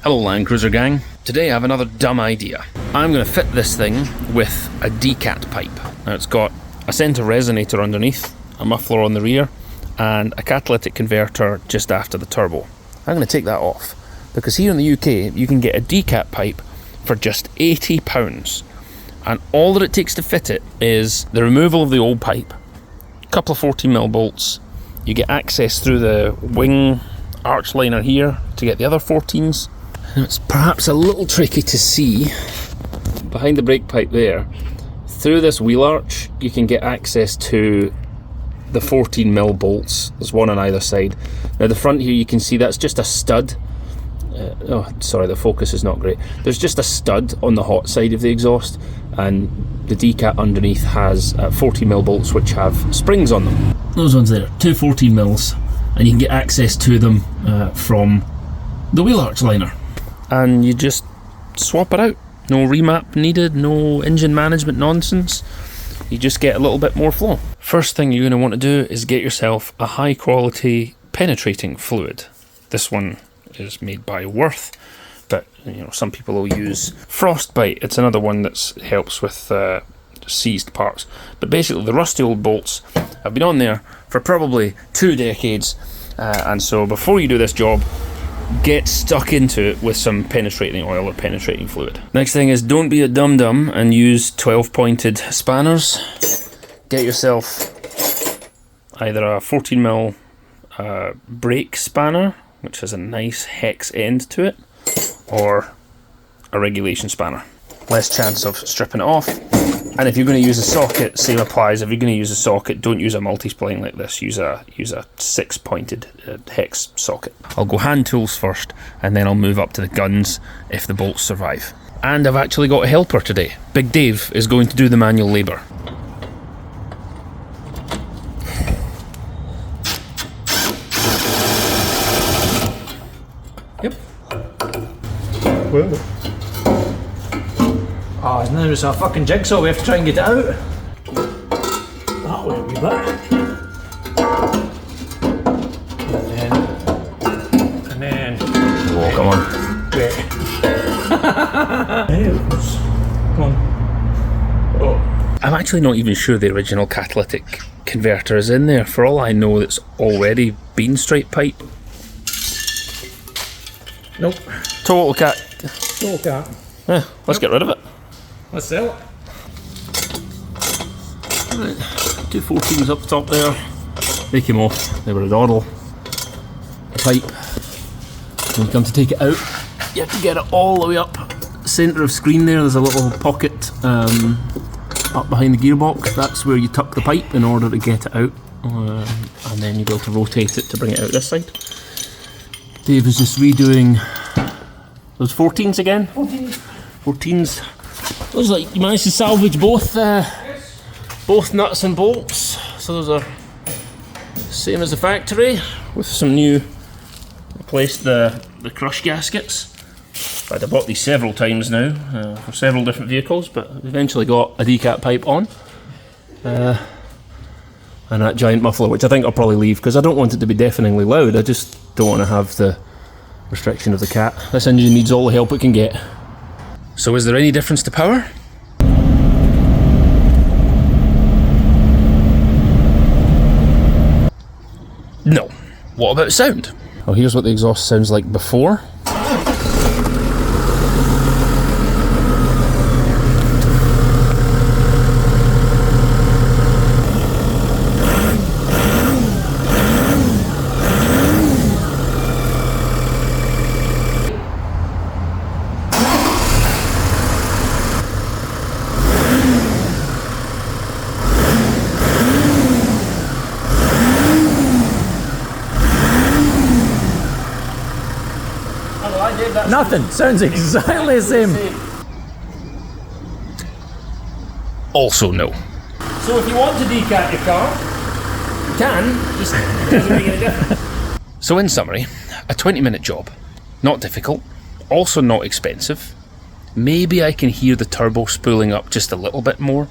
Hello Land Cruiser gang. Today I have another dumb idea. I'm going to fit this thing with a decat pipe. Now it's got a centre resonator underneath, a muffler on the rear, and a catalytic converter just after the turbo. I'm going to take that off, because here in the UK you can get a decat pipe for just £80, and all that it takes to fit it is the removal of the old pipe, a couple of 14mm bolts, you get access through the wing arch liner here to get the other 14s. It's perhaps a little tricky to see behind the brake pipe there. Through this wheel arch you can get access to the 14mm bolts. There's one on either side. Now the front here you can see that's just a stud. Oh sorry, the focus is not great. There's just a stud on the hot side of the exhaust, and the decat underneath has 14mm bolts which have springs on them. Those ones there, two 14mm, and you can get access to them from the wheel arch liner. And you just swap it out. No remap needed, no engine management nonsense. You just get a little bit more flow. First thing you're going to want to do is get yourself a high quality penetrating fluid. This one is made by Worth, but you know, some people will use Frostbite. It's another one that helps with seized parts. But basically the rusty old bolts have been on there for probably 2 decades, and so before you do this job, get stuck into it with some penetrating oil or penetrating fluid. Next thing is, don't be a dum-dum and use 12-pointed spanners. Get yourself either a 14mm brake spanner, which has a nice hex end to it, or a regulation spanner. Less chance of stripping it off. And if you're going to use a socket, same applies. If you're going to use a socket, don't use a multi-spline like this. Use a 6-pointed hex socket. I'll go hand tools first, and then I'll move up to the guns if the bolts survive. And I've actually got a helper today. Big Dave is going to do the manual labour. Yep. Well. Oh, now it's a fucking jigsaw, we have to try and get it out. That way a wee bit. And then... Oh, come on. Wait. Come on. Oh. I'm actually not even sure the original catalytic converter is in there. For all I know, it's already been straight pipe. Nope. Total cat. Total cat. Yeah, let's get rid of it. Let's sell it. Right, 2 14s up the top there. Take him off. They were a dawdle. The pipe. When you come to take it out, you have to get it all the way up. Centre of screen there, there's a little pocket up behind the gearbox. That's where you tuck the pipe in order to get it out. And then you'll be able to rotate it to bring it out this side. Dave is just redoing those 14s again. 14s. Looks like you managed to salvage both nuts and bolts. So those are same as the factory, with some new, replaced the crush gaskets. I've bought these several times now for several different vehicles, but eventually got a decat pipe on. And that giant muffler, which I think I'll probably leave because I don't want it to be deafeningly loud. I just don't want to have the restriction of the cat. This engine needs all the help it can get. So is there any difference to power? No. What about sound? Oh, here's what the exhaust sounds like before. Nothing. Sounds exactly the same. Also no. So if you want to decat your car, you can, just it doesn't make any difference. So in summary, a 20-minute job. Not difficult, also not expensive. Maybe I can hear the turbo spooling up just a little bit more,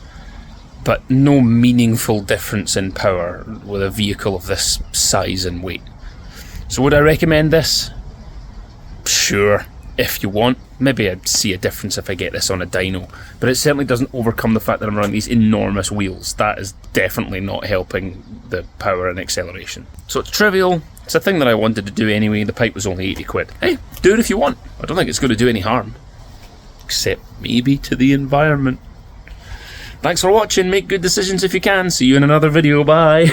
but no meaningful difference in power with a vehicle of this size and weight. So would I recommend this? Sure. if you want. Maybe I'd see a difference if I get this on a dyno, but it certainly doesn't overcome the fact that I'm running these enormous wheels. That is definitely not helping the power and acceleration. So it's trivial, it's a thing that I wanted to do anyway. The pipe was only 80 quid. Hey, do it if you want. I don't think it's going to do any harm, except maybe to the environment. Thanks for watching, make good decisions if you can. See you in another video, bye.